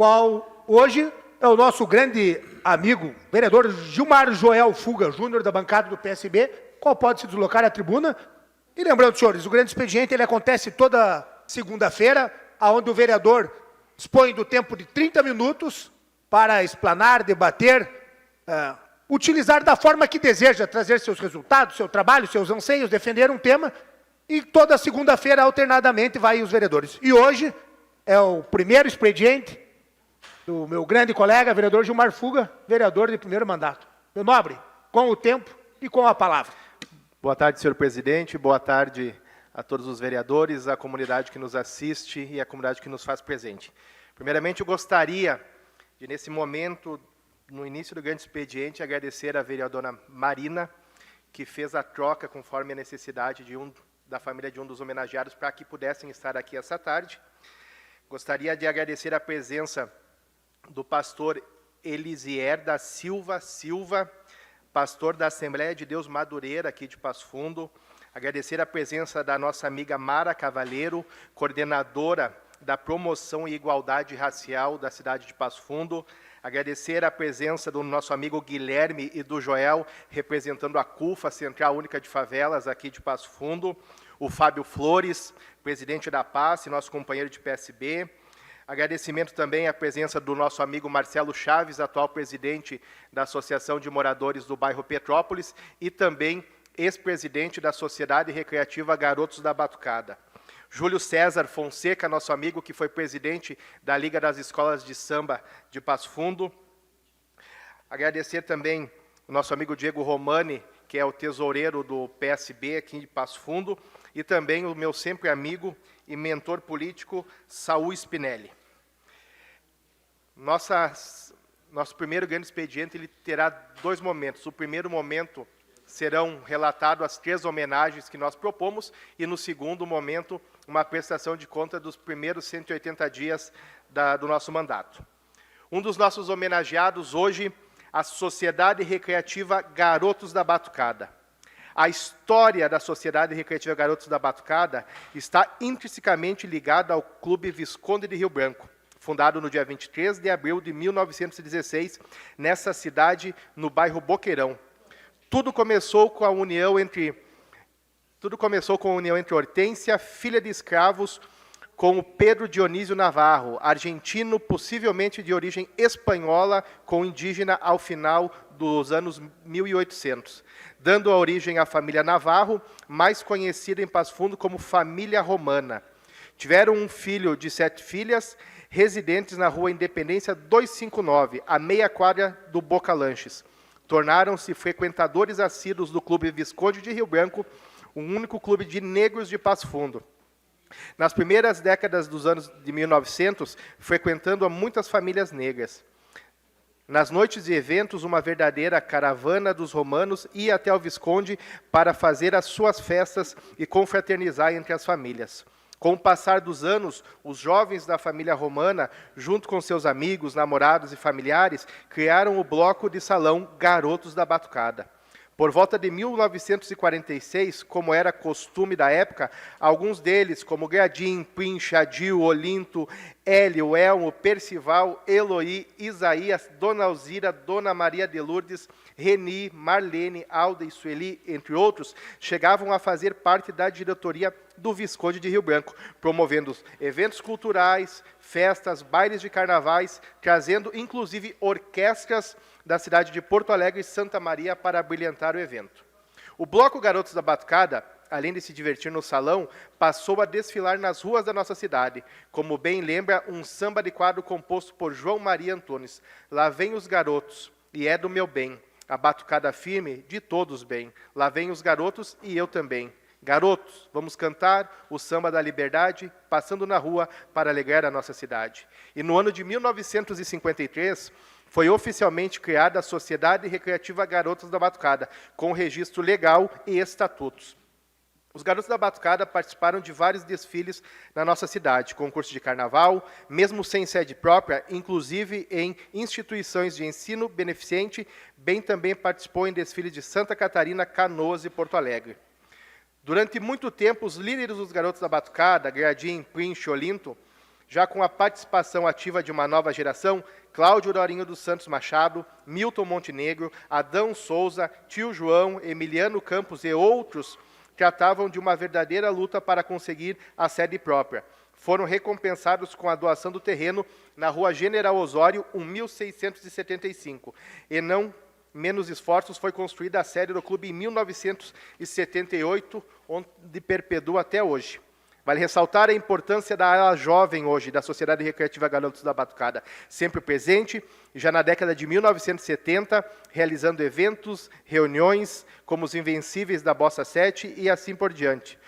qual hoje é o nosso grande amigo, vereador Gilmar Joel Fuga Júnior, da bancada do PSB, qual pode se deslocar à tribuna. E lembrando, senhores, o grande expediente ele acontece toda segunda-feira, onde o vereador dispõe do tempo de 30 minutos para explanar, debater, utilizar da forma que deseja, trazer seus resultados, seu trabalho, seus anseios, defender um tema, e toda segunda-feira, alternadamente, vai os vereadores. E hoje é o primeiro expediente do meu grande colega, vereador Gilmar Fuga, vereador de primeiro mandato. Meu nobre, com o tempo e com a palavra. Boa tarde, senhor presidente. Boa tarde a todos os vereadores, a comunidade que nos assiste e a comunidade que nos faz presente. Primeiramente, eu gostaria de, nesse momento, no início do grande expediente, agradecer à vereadora Marina, que fez a troca conforme a necessidade da família de um dos homenageados para que pudessem estar aqui essa tarde. Gostaria de agradecer a presença do pastor Elisier da Silva, pastor da Assembleia de Deus Madureira, aqui de Passo Fundo. Agradecer a presença da nossa amiga Mara Cavaleiro, coordenadora da Promoção e Igualdade Racial da cidade de Passo Fundo. Agradecer a presença do nosso amigo Guilherme e do Joel, representando a CUFA, Central Única de Favelas, aqui de Passo Fundo. O Fábio Flores, presidente da PAS, nosso companheiro de PSB. Agradecimento também à presença do nosso amigo Marcelo Chaves, atual presidente da Associação de Moradores do bairro Petrópolis e também ex-presidente da Sociedade Recreativa Garotos da Batucada. Júlio César Fonseca, nosso amigo, que foi presidente da Liga das Escolas de Samba de Passo Fundo. Agradecer também o nosso amigo Diego Romani, que é o tesoureiro do PSB aqui de Passo Fundo, e também o meu sempre amigo e mentor político, Saul Spinelli. Nosso primeiro grande expediente ele terá dois momentos. O primeiro momento serão relatados as 3 homenagens que nós propomos e, no segundo momento, uma prestação de conta dos primeiros 180 dias do nosso mandato. Um dos nossos homenageados hoje, a Sociedade Recreativa Garotos da Batucada. A história da Sociedade Recreativa Garotos da Batucada está intrinsecamente ligada ao Clube Visconde de Rio Branco, fundado no dia 23 de abril de 1916, nessa cidade, no bairro Boqueirão. Tudo começou com a união entre Hortência, filha de escravos, com o Pedro Dionísio Navarro, argentino, possivelmente de origem espanhola, com indígena ao final dos anos 1800, dando a origem à família Navarro, mais conhecida em Passo Fundo como família romana. Tiveram um filho de 7 filhas, residentes na rua Independência 259, a meia quadra do Boca Lanches. Tornaram-se frequentadores assíduos do Clube Visconde de Rio Branco, o único clube de negros de Passo Fundo. Nas primeiras décadas dos anos de 1900, frequentando a muitas famílias negras. Nas noites de eventos, uma verdadeira caravana dos romanos ia até o Visconde para fazer as suas festas e confraternizar entre as famílias. Com o passar dos anos, os jovens da família romana, junto com seus amigos, namorados e familiares, criaram o bloco de salão Garotos da Batucada. Por volta de 1946, como era costume da época, alguns deles, como Gradim, Pincha, Adil, Olinto, Hélio, Elmo, Percival, Eloí, Isaías, Dona Alzira, Dona Maria de Lourdes, Reni, Marlene, Alda e Sueli, entre outros, chegavam a fazer parte da diretoria do Visconde de Rio Branco, promovendo eventos culturais, festas, bailes de carnavais, trazendo inclusive orquestras da cidade de Porto Alegre e Santa Maria para brilhantar o evento. O Bloco Garotos da Batucada, além de se divertir no salão, passou a desfilar nas ruas da nossa cidade, como bem lembra um samba de quadro composto por João Maria Antunes. Lá vem os garotos, e é do meu bem, a batucada firme de todos bem. Lá vem os garotos e eu também. Garotos, vamos cantar o samba da liberdade, passando na rua para alegrar a nossa cidade. E no ano de 1953, foi oficialmente criada a Sociedade Recreativa Garotos da Batucada, com registro legal e estatutos. Os Garotos da Batucada participaram de vários desfiles na nossa cidade, concurso de carnaval, mesmo sem sede própria, inclusive em instituições de ensino beneficente, bem também participou em desfiles de Santa Catarina, Canoas e Porto Alegre. Durante muito tempo, os líderes dos Garotos da Batucada, Gradim, Pincho, Olinto, Já com a participação ativa de uma nova geração, Cláudio Dorinho dos Santos Machado, Milton Montenegro, Adão Souza, Tio João, Emiliano Campos e outros tratavam de uma verdadeira luta para conseguir a sede própria. Foram recompensados com a doação do terreno na Rua General Osório, 1675. E não menos esforços, foi construída a sede do clube em 1978, onde perpedua até hoje. Vale ressaltar a importância da ala jovem hoje, da Sociedade Recreativa Garotos da Batucada, sempre presente, já na década de 1970, realizando eventos, reuniões, como os Invencíveis da Bossa 7 e assim por diante.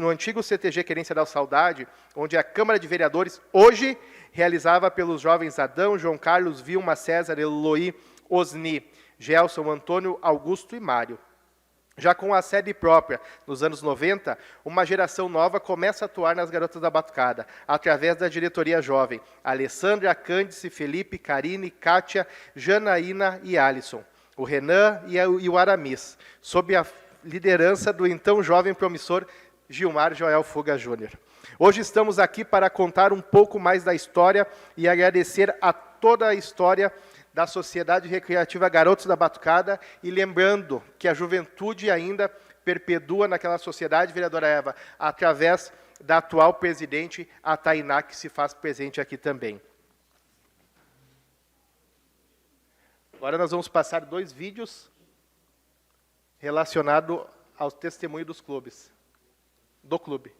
No antigo CTG Querência da Saudade, onde a Câmara de Vereadores, hoje, realizava pelos jovens Adão, João Carlos, Vilma, César, Eloí, Osni, Gelson, Antônio, Augusto e Mário. Já com a sede própria, nos anos 90, uma geração nova começa a atuar nas Garotas da Batucada, através da diretoria jovem, Alessandra, Cândice, Felipe, Karine, Kátia, Janaína e Alisson, o Renan e o Aramis, sob a liderança do então jovem promissor Gilmar Joel Fuga Júnior. Hoje estamos aqui para contar um pouco mais da história e agradecer a toda a história da Sociedade Recreativa Garotos da Batucada, e lembrando que a juventude ainda perpedua naquela sociedade, vereadora Eva, através da atual presidente, a Tainá, que se faz presente aqui também. Agora nós vamos passar 2 vídeos relacionados ao testemunho dos clubes, do clube.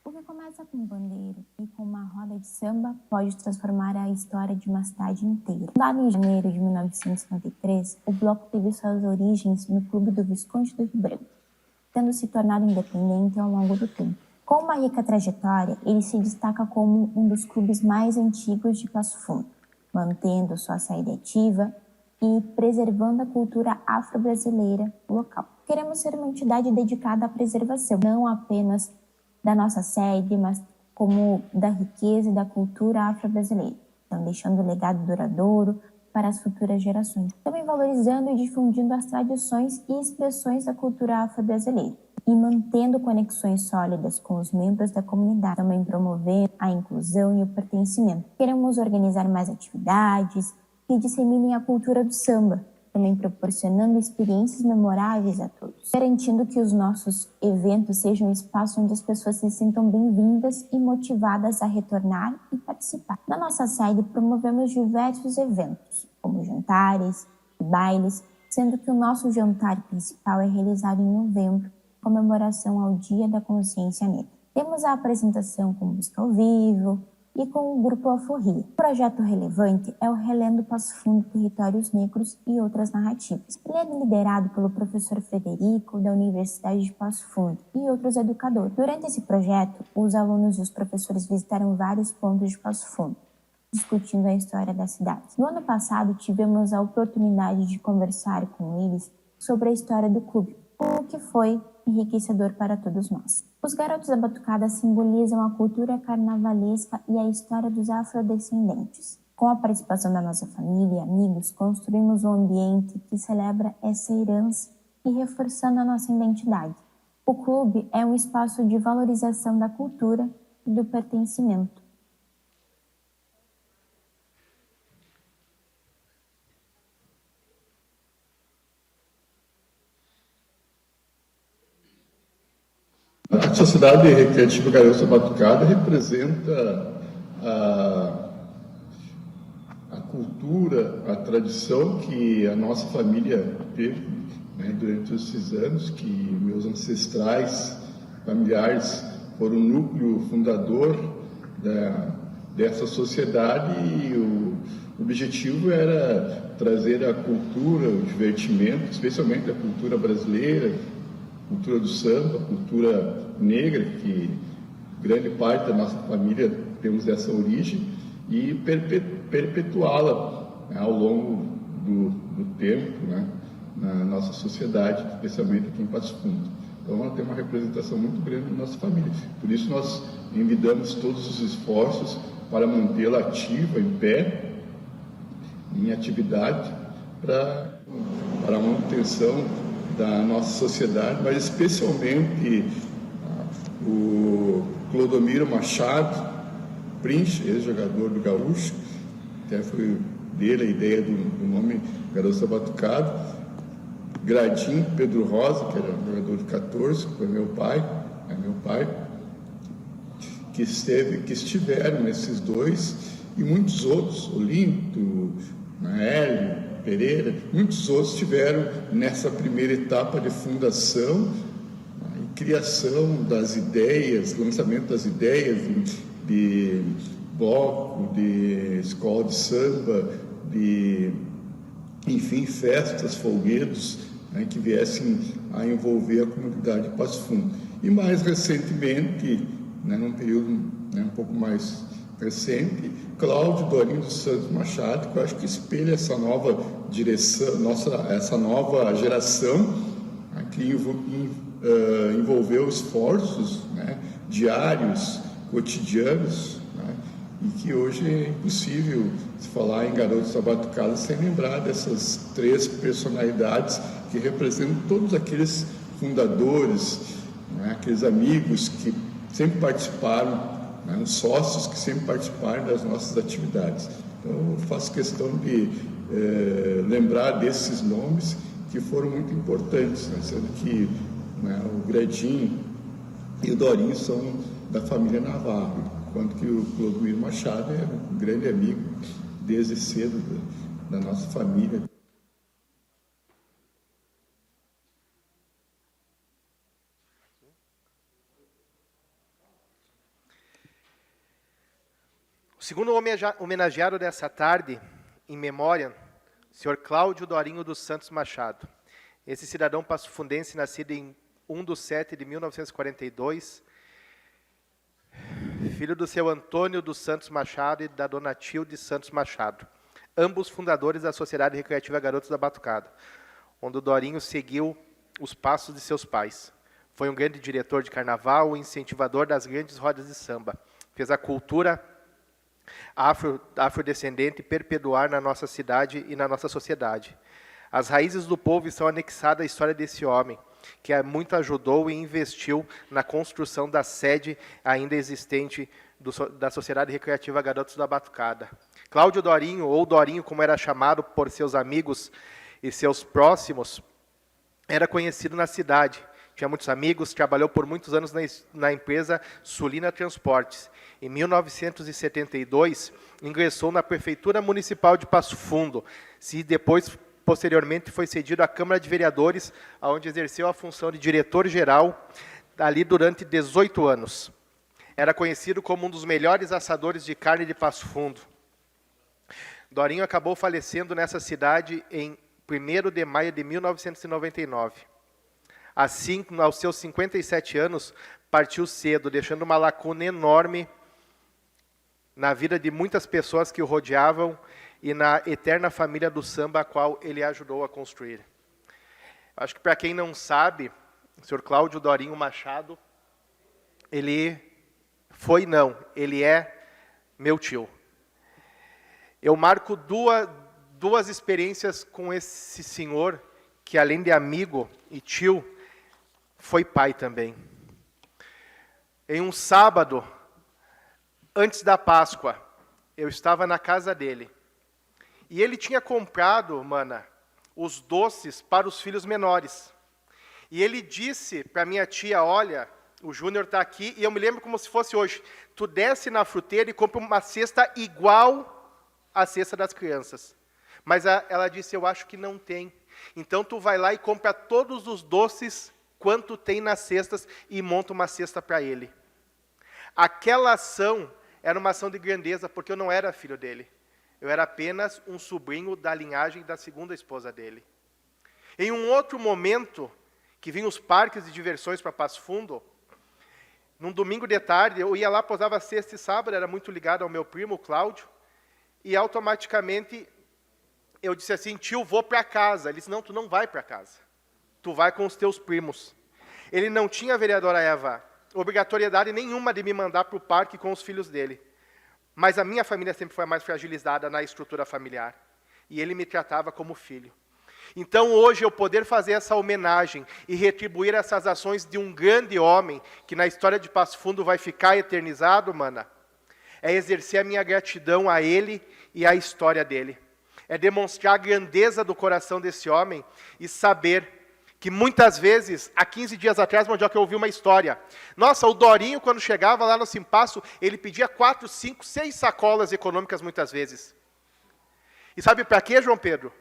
O que começa com um bandeiro e com uma roda de samba pode transformar a história de uma cidade inteira. Fundado em janeiro de 1953, o bloco teve suas origens no Clube do Visconde do Rio Branco, tendo se tornado independente ao longo do tempo. Com uma rica trajetória, ele se destaca como um dos clubes mais antigos de Passo Fundo, mantendo sua sede ativa e preservando a cultura afro-brasileira local. Queremos ser uma entidade dedicada à preservação, não apenas da nossa sede, mas como da riqueza e da cultura afro-brasileira. Então, deixando um legado duradouro para as futuras gerações. Também valorizando e difundindo as tradições e expressões da cultura afro-brasileira. E mantendo conexões sólidas com os membros da comunidade. Também promovendo a inclusão e o pertencimento. Queremos organizar mais atividades que disseminem a cultura do samba, também proporcionando experiências memoráveis a todos, garantindo que os nossos eventos sejam um espaço onde as pessoas se sintam bem-vindas e motivadas a retornar e participar. Na nossa sede, promovemos diversos eventos, como jantares e bailes, sendo que o nosso jantar principal é realizado em novembro, comemoração ao Dia da Consciência Negra. Temos a apresentação com música ao vivo, e com o Grupo Alforria. O projeto relevante é o Relendo Passo Fundo, Territórios Negros e outras narrativas. Ele é liderado pelo professor Frederico, da Universidade de Passo Fundo, e outros educadores. Durante esse projeto, os alunos e os professores visitaram vários pontos de Passo Fundo, discutindo a história da cidade. No ano passado, tivemos a oportunidade de conversar com eles sobre a história do clube, o que foi enriquecedor para todos nós. Os Garotos da Batucada simbolizam a cultura carnavalesca e a história dos afrodescendentes. Com a participação da nossa família e amigos, construímos um ambiente que celebra essa herança e reforçando a nossa identidade. O clube é um espaço de valorização da cultura e do pertencimento. A Sociedade Recreativa Garotos da Batucada representa a cultura, a tradição que a nossa família teve, né, durante esses anos, que meus ancestrais familiares foram o núcleo fundador dessa sociedade, e o objetivo era trazer a cultura, o divertimento, especialmente a cultura brasileira, cultura do samba, cultura negra, que grande parte da nossa família temos essa origem, e perpetuá-la, né, ao longo do tempo, né, na nossa sociedade, especialmente aqui em Passo Fundo. Então ela tem uma representação muito grande na nossa família. Por isso nós envidamos todos os esforços para mantê-la ativa, em pé, em atividade, para a manutenção da nossa sociedade, mas especialmente o Clodomiro Machado, Prince, ex-jogador do Gaúcho, até foi dele a ideia do nome Garotos da Batucada. Gradim, Pedro Rosa, que era jogador de 14, foi meu pai, que estiveram nesses dois, e muitos outros, Olinto, Hélio, Pereira, muitos outros estiveram nessa primeira etapa de fundação e criação das ideias, lançamento das ideias de bloco, de escola de samba, de, enfim, festas, folguedos, né, que viessem a envolver a comunidade de Passo Fundo. E mais recentemente, né, num período, né, um pouco mais recente, Cláudio Dorinho dos Santos Machado, que eu acho que espelha essa nova direção, essa nova geração, né, que envolveu esforços, né, diários, cotidianos, né, e que hoje é impossível se falar em Garotos da Batucada sem lembrar dessas três personalidades que representam todos aqueles fundadores, né, aqueles amigos que sempre participaram, né, os sócios que sempre participaram das nossas atividades. Então, eu faço questão de lembrar desses nomes que foram muito importantes, né, sendo que, né, o Gredinho e o Dorinho são da família Navarro, enquanto que o Clodomiro Machado é um grande amigo desde cedo da nossa família. O segundo homenageado dessa tarde, em memória, o senhor Cláudio Dorinho dos Santos Machado. Esse cidadão passofundense, nascido em 1/7/1942, filho do seu Antônio dos Santos Machado e da dona Tilde Santos Machado, ambos fundadores da Sociedade Recreativa Garotos da Batucada, onde o Dorinho seguiu os passos de seus pais. Foi um grande diretor de carnaval, incentivador das grandes rodas de samba. Fez a cultura afrodescendente perpetuar na nossa cidade e na nossa sociedade. As raízes do povo estão anexadas à história desse homem, que muito ajudou e investiu na construção da sede ainda existente da Sociedade Recreativa Garotos da Batucada. Cláudio Dorinho, ou Dorinho, como era chamado por seus amigos e seus próximos, era conhecido na cidade. Tinha muitos amigos, trabalhou por muitos anos na empresa Sulina Transportes. Em 1972, ingressou na Prefeitura Municipal de Passo Fundo, e depois, posteriormente, foi cedido à Câmara de Vereadores, onde exerceu a função de diretor-geral, ali durante 18 anos. Era conhecido como um dos melhores assadores de carne de Passo Fundo. Dorinho acabou falecendo nessa cidade em 1º de maio de 1999. Assim, aos seus 57 anos, partiu cedo, deixando uma lacuna enorme na vida de muitas pessoas que o rodeavam e na eterna família do samba, a qual ele ajudou a construir. Acho que, para quem não sabe, o senhor Cláudio Dorinho Machado, ele é meu tio. Eu marco duas experiências com esse senhor, que além de amigo e tio, foi pai também. Em um sábado, antes da Páscoa, eu estava na casa dele. E ele tinha comprado, os doces para os filhos menores. E ele disse para minha tia, olha, o Júnior está aqui, e eu me lembro como se fosse hoje, tu desce na fruteira e compra uma cesta igual à cesta das crianças. Mas ela disse, eu acho que não tem. Então tu vai lá e compra todos os doces quanto tem nas cestas e monta uma cesta para ele. Aquela ação era uma ação de grandeza, porque eu não era filho dele. Eu era apenas um sobrinho da linhagem da segunda esposa dele. Em um outro momento, que vinham os parques de diversões para Passo Fundo, num domingo de tarde, eu ia lá, posava sexta e sábado, era muito ligado ao meu primo, o Cláudio, e automaticamente eu disse assim, tio, vou para casa. Ele disse, não, tu não vai para casa. Tu vai com os teus primos. Ele não tinha, vereadora Eva, obrigatoriedade nenhuma de me mandar para o parque com os filhos dele. Mas a minha família sempre foi a mais fragilizada na estrutura familiar. E ele me tratava como filho. Então, hoje, eu poder fazer essa homenagem e retribuir essas ações de um grande homem, que na história de Passo Fundo vai ficar eternizado, mana, é exercer a minha gratidão a ele e à história dele. É demonstrar a grandeza do coração desse homem e saber que muitas vezes, há 15 dias atrás, Mandioca, eu ouvi uma história. Nossa, o Dorinho, quando chegava lá no Simpasso, ele pedia 4, 5, 6 sacolas econômicas muitas vezes. E sabe para quê, João Pedro?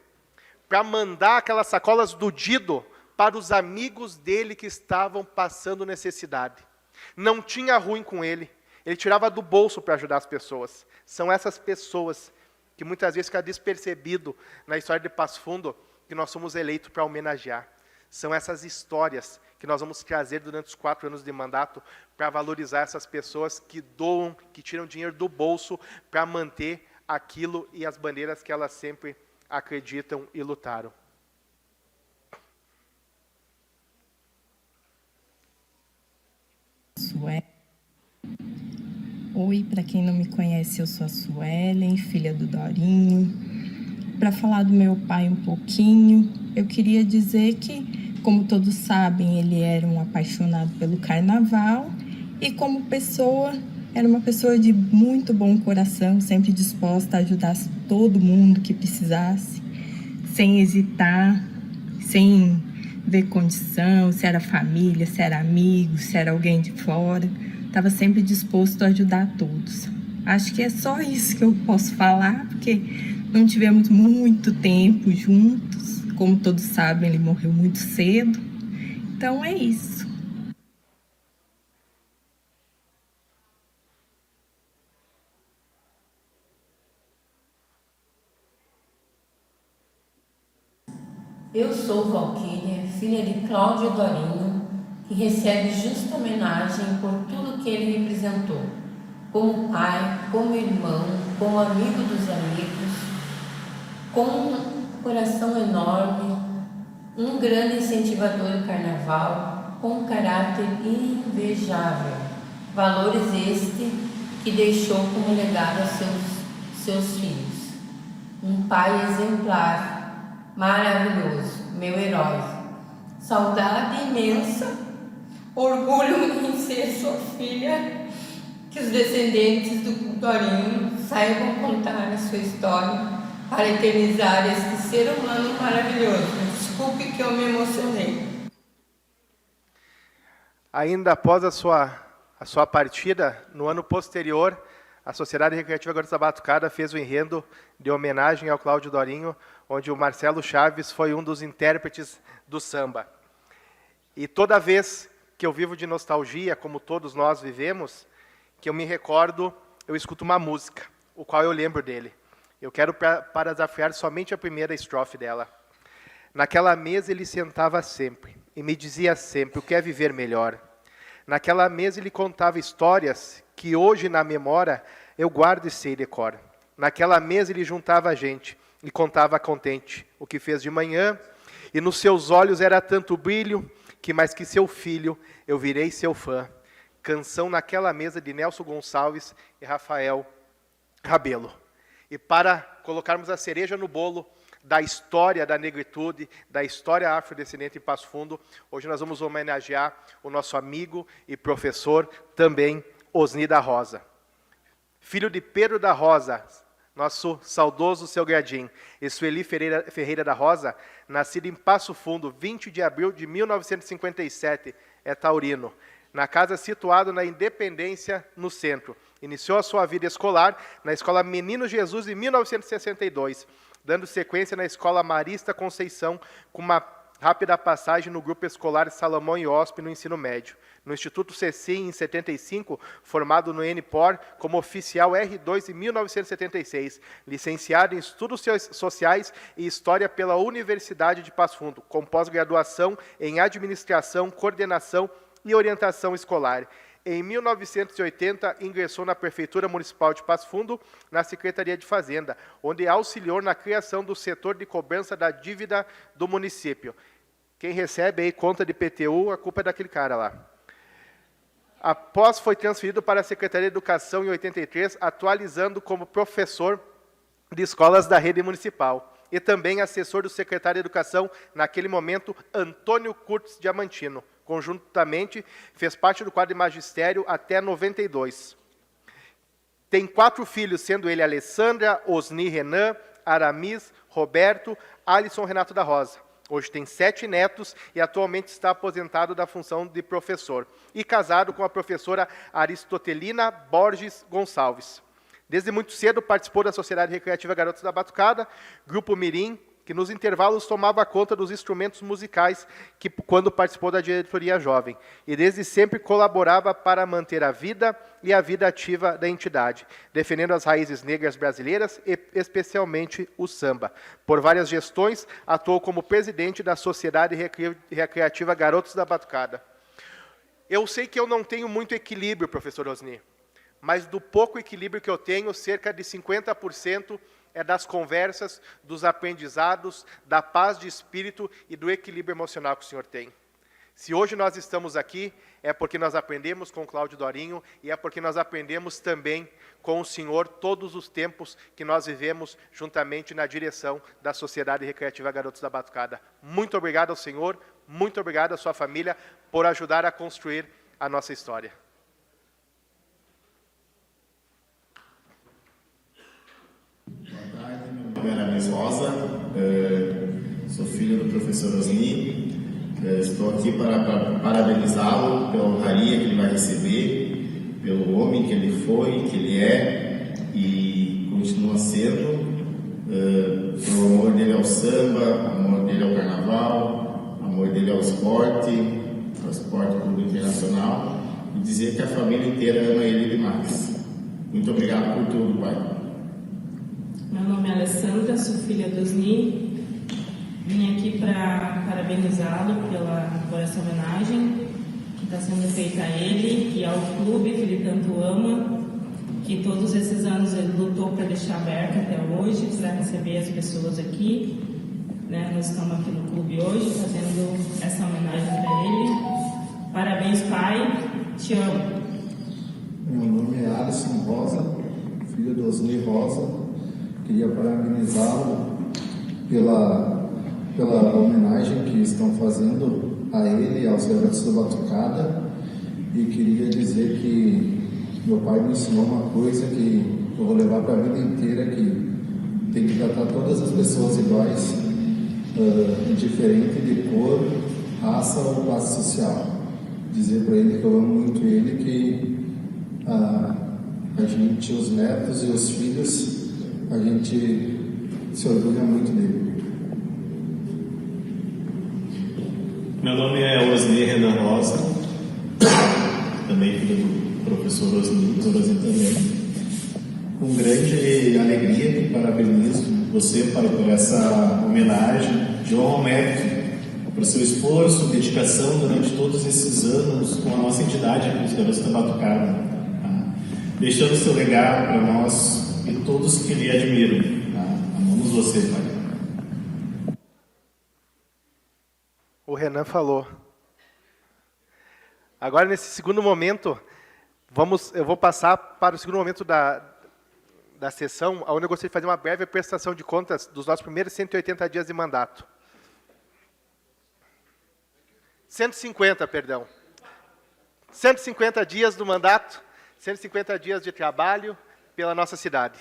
Para mandar aquelas sacolas do Dido para os amigos dele que estavam passando necessidade. Não tinha ruim com ele. Ele tirava do bolso para ajudar as pessoas. São essas pessoas que muitas vezes fica despercebido na história de Passo Fundo, que nós somos eleitos para homenagear. São essas histórias que nós vamos trazer durante os 4 anos de mandato para valorizar essas pessoas que doam, que tiram dinheiro do bolso para manter aquilo e as bandeiras que elas sempre acreditam e lutaram. Oi, para quem não me conhece, eu sou a Suelen, filha do Dorinho. Para falar do meu pai um pouquinho, eu queria dizer que, como todos sabem, ele era um apaixonado pelo carnaval e, como pessoa, era uma pessoa de muito bom coração, sempre disposta a ajudar todo mundo que precisasse, sem hesitar, sem ver condição, se era família, se era amigo, se era alguém de fora. Estava sempre disposto a ajudar a todos. Acho que é só isso que eu posso falar, porque não tivemos muito tempo juntos. Como todos sabem, ele morreu muito cedo. Então é isso. Eu sou Valquíria, filha de Cláudio Dorinho, que recebe justa homenagem por tudo que ele representou, como pai, como irmão, como amigo dos amigos, com um coração enorme, um grande incentivador do carnaval, com um caráter invejável, valores este que deixou como legado a seus filhos. Um pai exemplar, maravilhoso, meu herói. Saudade imensa, orgulho em ser sua filha, que os descendentes do Dorinho saibam contar a sua história para eternizar este ser humano maravilhoso. Desculpe que eu me emocionei. Ainda após a sua partida, no ano posterior, a Sociedade Recreativa Guarda da Batucada fez o enredo de homenagem ao Cláudio Dorinho, onde o Marcelo Chaves foi um dos intérpretes do samba. E toda vez que eu vivo de nostalgia, como todos nós vivemos, que eu me recordo, eu escuto uma música, o qual eu lembro dele. Eu quero paradesafiar somente a primeira estrofe dela. Naquela mesa ele sentava sempre, e me dizia sempre o que é viver melhor. Naquela mesa ele contava histórias que hoje na memória eu guardo e sei de cor. Naquela mesa ele juntava a gente e contava contente o que fez de manhã, e nos seus olhos era tanto brilho que mais que seu filho eu virei seu fã. Canção Naquela Mesa de Nelson Gonçalves e Rafael Rabelo. E para colocarmos a cereja no bolo da história da negritude, da história afrodescendente em Passo Fundo, hoje nós vamos homenagear o nosso amigo e professor também, Osni da Rosa. Filho de Pedro da Rosa, nosso saudoso seu Gradim, e Sueli Ferreira da Rosa, nascido em Passo Fundo, 20 de abril de 1957, é taurino. Na casa situada na Independência, no centro. Iniciou a sua vida escolar na Escola Menino Jesus em 1962, dando sequência na Escola Marista Conceição, com uma rápida passagem no Grupo Escolar Salomão e Osp no ensino médio. No Instituto Cecim, em 75, formado no NPOR como oficial R2 em 1976, licenciado em Estudos Sociais e História pela Universidade de Passo Fundo, com pós-graduação em Administração, Coordenação e Orientação Escolar. Em 1980, ingressou na Prefeitura Municipal de Passo Fundo, na Secretaria de Fazenda, onde auxiliou na criação do setor de cobrança da dívida do município. Quem recebe aí conta de PTU, a culpa é daquele cara lá. Após foi transferido para a Secretaria de Educação em 83, atualizando como professor de escolas da rede municipal. e também assessor do secretário de Educação, naquele momento, Antônio Curtis Diamantino. Conjuntamente, fez parte do quadro de magistério até 92. Tem 4 filhos, sendo ele Alessandra, Osni Renan, Aramis, Roberto, Alisson Renato da Rosa. Hoje tem 7 netos e atualmente está aposentado da função de professor. E casado com a professora Aristotelina Borges Gonçalves. Desde muito cedo participou da Sociedade Recreativa Garotos da Batucada, Grupo Mirim, que nos intervalos tomava conta dos instrumentos musicais quando participou da diretoria jovem. E desde sempre colaborava para manter a vida e a vida ativa da entidade, defendendo as raízes negras brasileiras e especialmente o samba. Por várias gestões, atuou como presidente da Sociedade Recreativa Garotos da Batucada. Eu sei que eu não tenho muito equilíbrio, professor Osni, mas do pouco equilíbrio que eu tenho, cerca de 50% é das conversas, dos aprendizados, da paz de espírito e do equilíbrio emocional que o senhor tem. Se hoje nós estamos aqui, é porque nós aprendemos com o Cláudio Dorinho e é porque nós aprendemos também com o senhor todos os tempos que nós vivemos juntamente na direção da Sociedade Recreativa Garotos da Batucada. Muito obrigado ao senhor, muito obrigado à sua família por ajudar a construir a nossa história. Meu nome é Aramis Rosa, sou filho do professor Osni. Estou aqui para parabenizá-lo pela honraria que ele vai receber, pelo homem que ele foi, que ele é e continua sendo, pelo amor dele ao samba, amor dele ao carnaval, amor dele ao esporte público internacional, e dizer que a família inteira ama ele demais. Muito obrigado por tudo, pai. Meu nome é Alessandra, sou filha do Osni. Vim aqui para parabenizá-lo por essa homenagem que está sendo feita a ele e ao clube que ele tanto ama, que todos esses anos ele lutou para deixar aberto até hoje, para receber as pessoas aqui. Nós estamos aqui no clube hoje fazendo essa homenagem para ele. Parabéns, pai. Te amo. Meu nome é Alisson Rosa, filho do Osni Rosa. Queria parabenizá-lo pela homenagem que estão fazendo a ele e aos garotos da Batucada. E queria dizer que meu pai me ensinou uma coisa que eu vou levar para a vida inteira, que tem que tratar todas as pessoas iguais, indiferente de cor, raça ou classe social. Dizer para ele que eu amo muito ele, que a gente, os netos e os filhos, a gente se orgulha muito dele. Meu nome é Osni Renan Rosa, também filho do professor Osni também. Com grande alegria que parabenizo você por essa homenagem de honra ao mérito, por seu esforço, dedicação durante todos esses anos com a nossa entidade, com os garotos da Batucada, deixando seu legado para nós e todos que lhe admiram. Amamos você, pai. O Renan falou. Agora, nesse segundo momento, eu vou passar para o segundo momento da sessão, onde eu gostaria de fazer uma breve prestação de contas dos nossos primeiros 180 dias de mandato. 150, perdão. 150 dias do mandato, 150 dias de trabalho pela nossa cidade.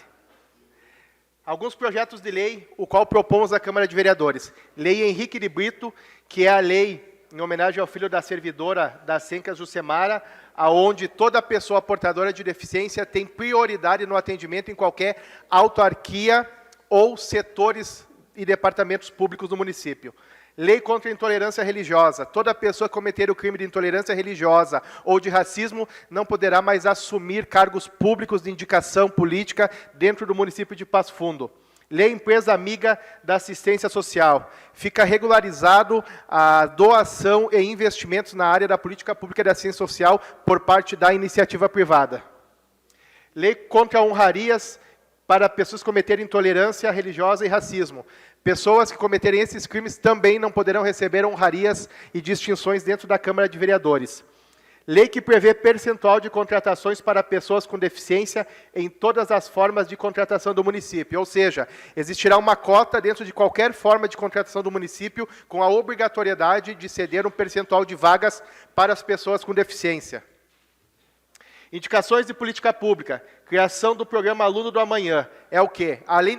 Alguns projetos de lei, o qual propomos à Câmara de Vereadores. Lei Henrique de Brito, que é a lei em homenagem ao filho da servidora da Sencas Jucemara, aonde toda pessoa portadora de deficiência tem prioridade no atendimento em qualquer autarquia ou setores e departamentos públicos do município. Lei contra a intolerância religiosa. Toda pessoa que cometer o crime de intolerância religiosa ou de racismo não poderá mais assumir cargos públicos de indicação política dentro do município de Passo Fundo. Lei Empresa Amiga da Assistência Social. Fica regularizado a doação e investimentos na área da política pública de assistência social por parte da iniciativa privada. Lei contra honrarias para pessoas que cometerem intolerância religiosa e racismo. Pessoas que cometerem esses crimes também não poderão receber honrarias e distinções dentro da Câmara de Vereadores. Lei que prevê percentual de contratações para pessoas com deficiência em todas as formas de contratação do município. Ou seja, existirá uma cota dentro de qualquer forma de contratação do município com a obrigatoriedade de ceder um percentual de vagas para as pessoas com deficiência. Indicações de política pública. Criação do programa Aluno do Amanhã. É o quê? Além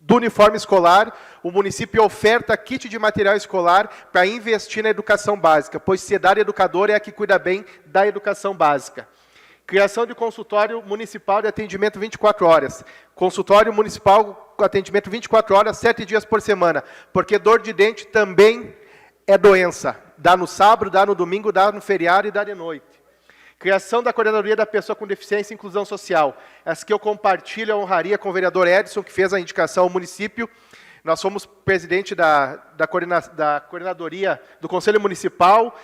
do uniforme escolar, o município oferta kit de material escolar para investir na educação básica, pois Cidade Educadora é a que cuida bem da educação básica. Criação de consultório municipal de atendimento 24 horas. Consultório municipal com atendimento 24 horas, 7 dias por semana, porque dor de dente também é doença. Dá no sábado, dá no domingo, dá no feriado e dá de noite. Criação da Coordenadoria da Pessoa com Deficiência e Inclusão Social. Essa que eu compartilho a honraria com o vereador Edson, que fez a indicação ao município. Nós somos presidente da Coordenadoria do Conselho Municipal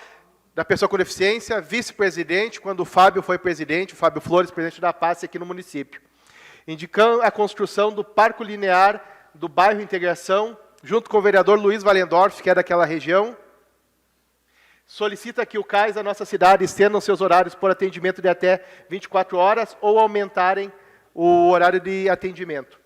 da Pessoa com Deficiência, vice-presidente, quando o Fábio foi presidente, o Fábio Flores, presidente da PASSE aqui no município. Indicando a construção do Parque Linear do bairro Integração, junto com o vereador Luiz Valendorf, que é daquela região. Solicita que o CAIS da nossa cidade estendam seus horários por atendimento de até 24 horas ou aumentarem o horário de atendimento.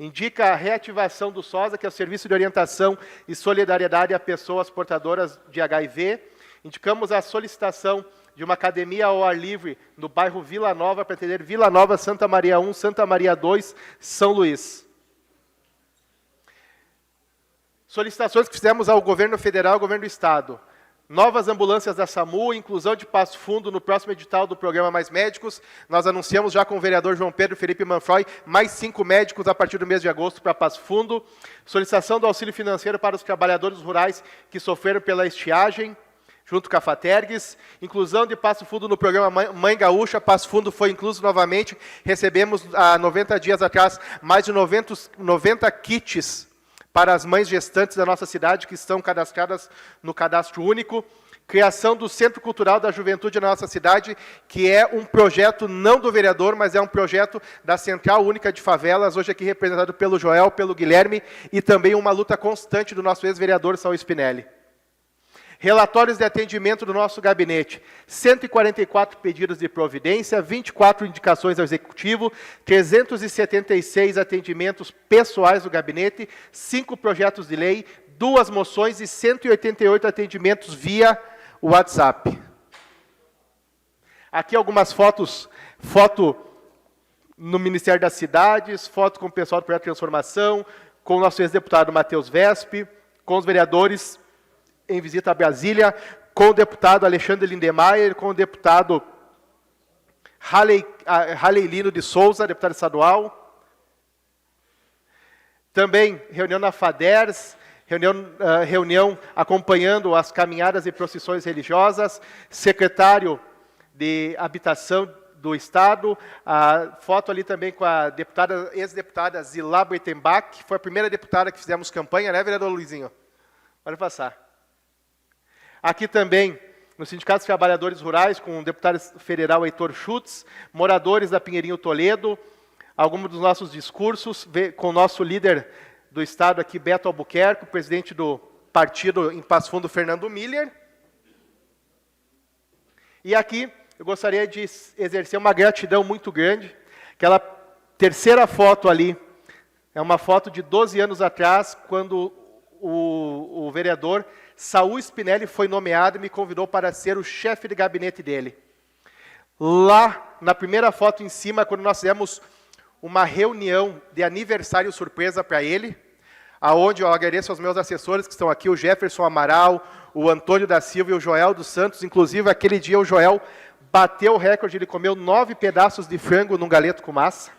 Indica a reativação do SOSA, que é o Serviço de Orientação e Solidariedade a Pessoas Portadoras de HIV. Indicamos a solicitação de uma academia ao ar livre no bairro Vila Nova, para atender Vila Nova, Santa Maria 1, Santa Maria 2, São Luís. Solicitações que fizemos ao governo federal e ao governo do estado. Novas ambulâncias da SAMU, inclusão de Passo Fundo no próximo edital do programa Mais Médicos. Nós anunciamos já com o vereador João Pedro Felipe Manfroy, mais 5 médicos a partir do mês de agosto para Passo Fundo. Solicitação do auxílio financeiro para os trabalhadores rurais que sofreram pela estiagem, junto com a FATERGS. Inclusão de Passo Fundo no programa Mãe Gaúcha. Passo Fundo foi incluso novamente. Recebemos, há 90 dias atrás, mais de 90 kits para as mães gestantes da nossa cidade, que estão cadastradas no Cadastro Único. Criação do Centro Cultural da Juventude na nossa cidade, que é um projeto não do vereador, mas é um projeto da Central Única de Favelas, hoje aqui representado pelo Joel, pelo Guilherme, e também uma luta constante do nosso ex-vereador Saul Spinelli. Relatórios de atendimento do nosso gabinete. 144 pedidos de providência, 24 indicações ao executivo, 376 atendimentos pessoais do gabinete, 5 projetos de lei, 2 moções e 188 atendimentos via WhatsApp. Aqui algumas fotos, foto no Ministério das Cidades, foto com o pessoal do Projeto de Transformação, com o nosso ex-deputado Matheus Vesp, com os vereadores em visita a Brasília, com o deputado Alexandre Lindemeyer, com o deputado Halley Lino de Souza, deputado estadual. Também reunião na FADERS, reunião acompanhando as caminhadas e procissões religiosas, secretário de Habitação do Estado, a foto ali também com a ex-deputada Zilá Breitenbach, que foi a primeira deputada que fizemos campanha, né, vereador Luizinho? Pode passar. Aqui também, no Sindicato dos Trabalhadores Rurais, com o deputado federal Heitor Schutz, moradores da Pinheirinho Toledo, alguns dos nossos discursos, com o nosso líder do Estado aqui, Beto Albuquerque, o presidente do partido em Passo Fundo, Fernando Miller. E aqui, eu gostaria de exercer uma gratidão muito grande. Aquela terceira foto ali, é uma foto de 12 anos atrás, quando o vereador Saul Spinelli foi nomeado e me convidou para ser o chefe de gabinete dele. Lá, na primeira foto em cima, quando nós fizemos uma reunião de aniversário surpresa para ele, aonde eu agradeço aos meus assessores que estão aqui, o Jefferson Amaral, o Antônio da Silva e o Joel dos Santos. Inclusive, aquele dia o Joel bateu o recorde, ele comeu 9 pedaços de frango num galeto com massa.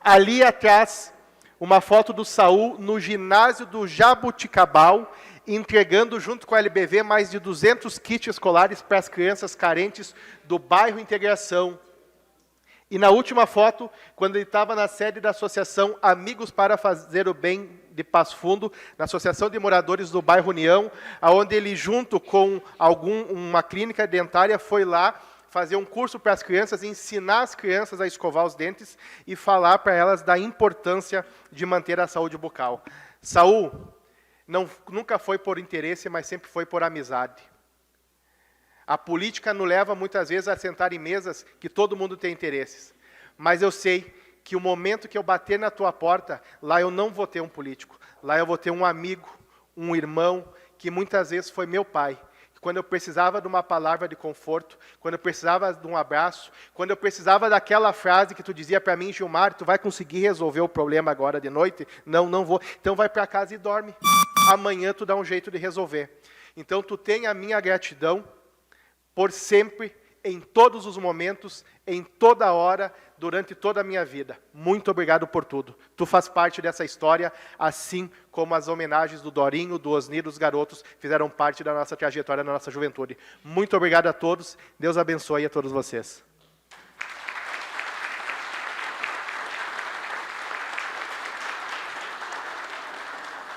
Ali atrás, uma foto do Saul no ginásio do Jabuticabal, entregando junto com a LBV mais de 200 kits escolares para as crianças carentes do bairro Integração. E na última foto, quando ele estava na sede da Associação Amigos para Fazer o Bem de Passo Fundo, na Associação de Moradores do bairro União, onde ele, junto com uma clínica dentária, foi lá fazer um curso para as crianças, ensinar as crianças a escovar os dentes e falar para elas da importância de manter a saúde bucal. Saul nunca foi por interesse, mas sempre foi por amizade. A política nos leva muitas vezes a sentar em mesas que todo mundo tem interesses. Mas eu sei que o momento que eu bater na tua porta, lá eu não vou ter um político. Lá eu vou ter um amigo, um irmão, que muitas vezes foi meu pai. Quando eu precisava de uma palavra de conforto, quando eu precisava de um abraço, quando eu precisava daquela frase que tu dizia para mim, Gilmar, tu vai conseguir resolver o problema agora de noite? Não, não vou. Então vai para casa e dorme. Amanhã tu dá um jeito de resolver. Então tu tem a minha gratidão por sempre, em todos os momentos, em toda hora, durante toda a minha vida. Muito obrigado por tudo. Tu faz parte dessa história, assim como as homenagens do Dorinho, do Osni, dos garotos, fizeram parte da nossa trajetória, da nossa juventude. Muito obrigado a todos. Deus abençoe a todos vocês.